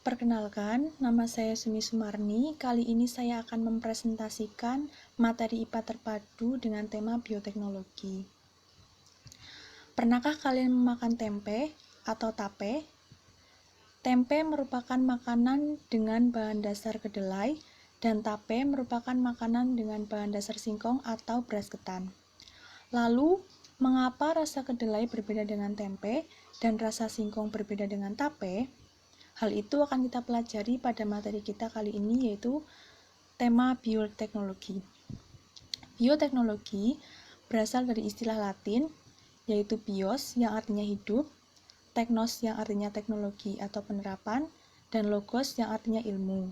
Perkenalkan, nama saya Sumi Sumarni. Kali ini saya akan mempresentasikan materi IPA terpadu dengan tema bioteknologi. Pernahkah kalian memakan tempe atau tape? Tempe merupakan makanan dengan bahan dasar kedelai, dan tape merupakan makanan dengan bahan dasar singkong atau beras ketan. Lalu, mengapa rasa kedelai berbeda dengan tempe dan rasa singkong berbeda dengan tape? Hal itu akan kita pelajari pada materi kita kali ini, yaitu tema bioteknologi. Bioteknologi berasal dari istilah Latin, yaitu bios yang artinya hidup, teknos yang artinya teknologi atau penerapan, dan logos yang artinya ilmu.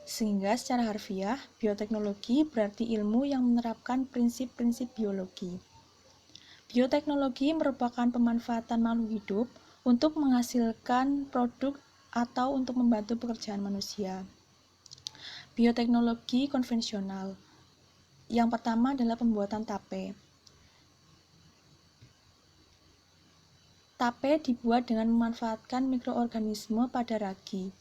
Sehingga secara harfiah, bioteknologi berarti ilmu yang menerapkan prinsip-prinsip biologi. Bioteknologi merupakan pemanfaatan makhluk hidup untuk menghasilkan produk atau untuk membantu pekerjaan manusia. Bioteknologi konvensional. Yang pertama adalah pembuatan tape. Tape dibuat dengan memanfaatkan mikroorganisme pada ragi.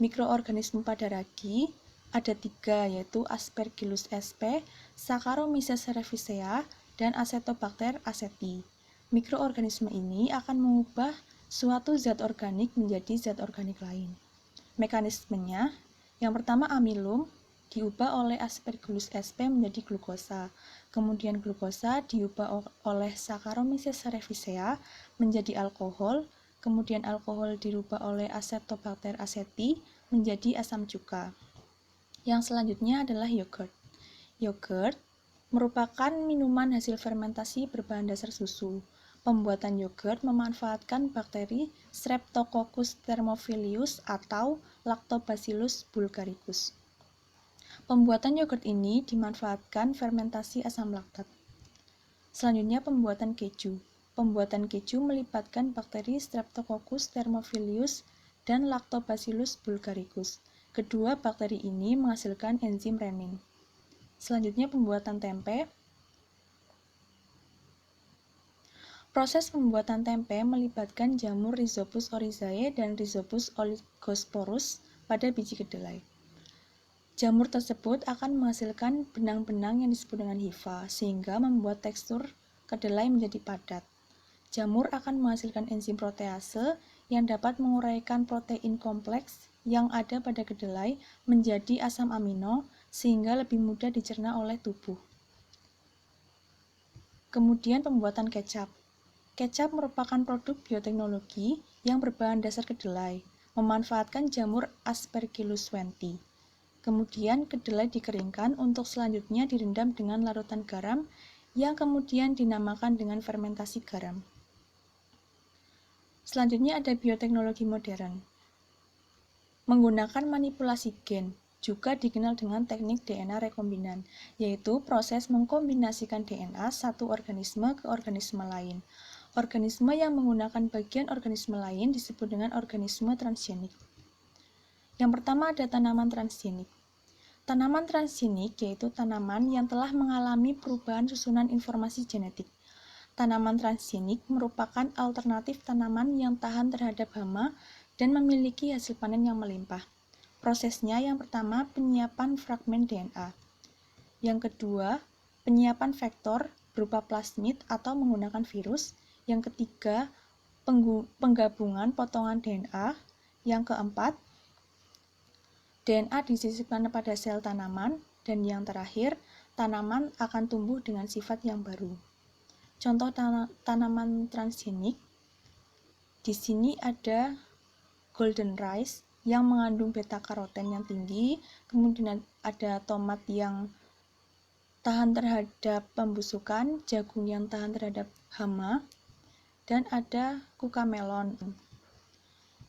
Mikroorganisme pada ragi ada 3, yaitu Aspergillus sp, Saccharomyces cerevisiae, dan Acetobacter aceti. Mikroorganisme ini akan mengubah suatu zat organik menjadi zat organik lain. Mekanismenya, yang pertama amilum diubah oleh Aspergillus sp menjadi glukosa. Kemudian glukosa diubah oleh Saccharomyces cerevisiae menjadi alkohol. Kemudian alkohol dirubah oleh Acetobacter aceti menjadi asam cuka. Yang selanjutnya adalah yogurt. Yogurt merupakan minuman hasil fermentasi berbahan dasar susu. Pembuatan yogurt memanfaatkan bakteri Streptococcus thermophilus atau Lactobacillus bulgaricus. Pembuatan yogurt ini dimanfaatkan fermentasi asam laktat. Selanjutnya pembuatan keju. Pembuatan keju melibatkan bakteri Streptococcus thermophilus dan Lactobacillus bulgaricus. Kedua bakteri ini menghasilkan enzim renin. Selanjutnya pembuatan tempe. Proses pembuatan tempe melibatkan jamur Rhizopus oryzae dan Rhizopus oligosporus pada biji kedelai. Jamur tersebut akan menghasilkan benang-benang yang disebut dengan hifa, sehingga membuat tekstur kedelai menjadi padat. Jamur akan menghasilkan enzim protease yang dapat menguraikan protein kompleks yang ada pada kedelai menjadi asam amino, sehingga lebih mudah dicerna oleh tubuh. Kemudian pembuatan kecap. Kecap merupakan produk bioteknologi yang berbahan dasar kedelai, memanfaatkan jamur Aspergillus wenti. Kemudian kedelai dikeringkan untuk selanjutnya direndam dengan larutan garam yang kemudian dinamakan dengan fermentasi garam. Selanjutnya ada bioteknologi modern. Menggunakan manipulasi gen, juga dikenal dengan teknik DNA rekombinan, yaitu proses mengkombinasikan DNA satu organisme ke organisme lain. Organisme yang menggunakan bagian organisme lain disebut dengan organisme transgenik. Yang pertama ada tanaman transgenik. Tanaman transgenik yaitu tanaman yang telah mengalami perubahan susunan informasi genetik. Tanaman transgenik merupakan alternatif tanaman yang tahan terhadap hama dan memiliki hasil panen yang melimpah. Prosesnya yang pertama penyiapan fragmen DNA. Yang kedua, penyiapan vektor berupa plasmid atau menggunakan virus. Yang ketiga, penggabungan potongan DNA. Yang keempat, DNA disisipkan pada sel tanaman. Dan yang terakhir, tanaman akan tumbuh dengan sifat yang baru. Contoh tanaman transgenik, di sini ada golden rice yang mengandung beta karoten yang tinggi, kemudian ada tomat yang tahan terhadap pembusukan, jagung yang tahan terhadap hama, dan ada kuka melon.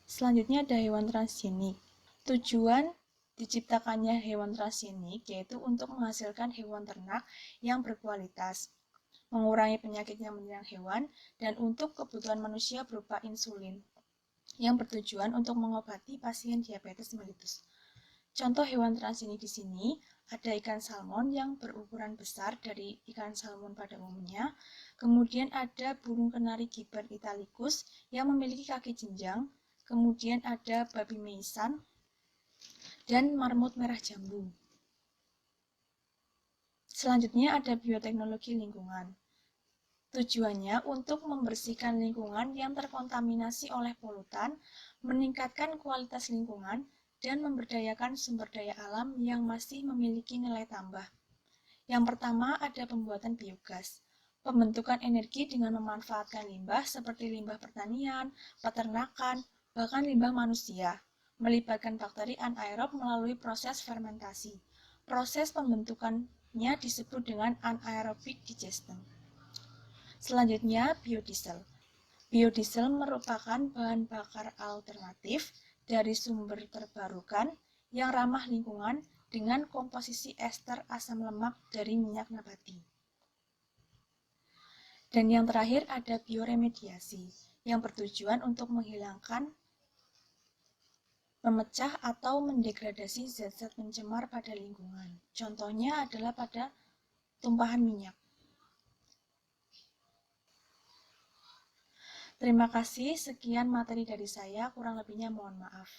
Selanjutnya ada hewan transgenik. Tujuan diciptakannya hewan transgenik yaitu untuk menghasilkan hewan ternak yang berkualitas, mengurangi penyakit yang menyerang hewan, dan untuk kebutuhan manusia berupa insulin yang bertujuan untuk mengobati pasien diabetes mellitus. Contoh hewan transgenik di sini ada ikan salmon yang berukuran besar dari ikan salmon pada umumnya. Kemudian ada burung kenari Giber italicus yang memiliki kaki jenjang. Kemudian ada babi meisan dan marmut merah jambu. Selanjutnya ada bioteknologi lingkungan. Tujuannya untuk membersihkan lingkungan yang terkontaminasi oleh polutan, meningkatkan kualitas lingkungan, dan memberdayakan sumber daya alam yang masih memiliki nilai tambah. Yang pertama ada pembuatan biogas. Pembentukan energi dengan memanfaatkan limbah seperti limbah pertanian, peternakan, bahkan limbah manusia, melibatkan bakteri anaerob melalui proses fermentasi. Proses pembentukannya disebut dengan anaerobic digestion. Selanjutnya, biodiesel. Biodiesel merupakan bahan bakar alternatif dari sumber terbarukan yang ramah lingkungan dengan komposisi ester asam lemak dari minyak nabati. Dan yang terakhir ada bioremediasi, yang bertujuan untuk menghilangkan, memecah atau mendegradasi zat-zat pencemar pada lingkungan. Contohnya adalah pada tumpahan minyak. Terima kasih, sekian materi dari saya, kurang lebihnya mohon maaf.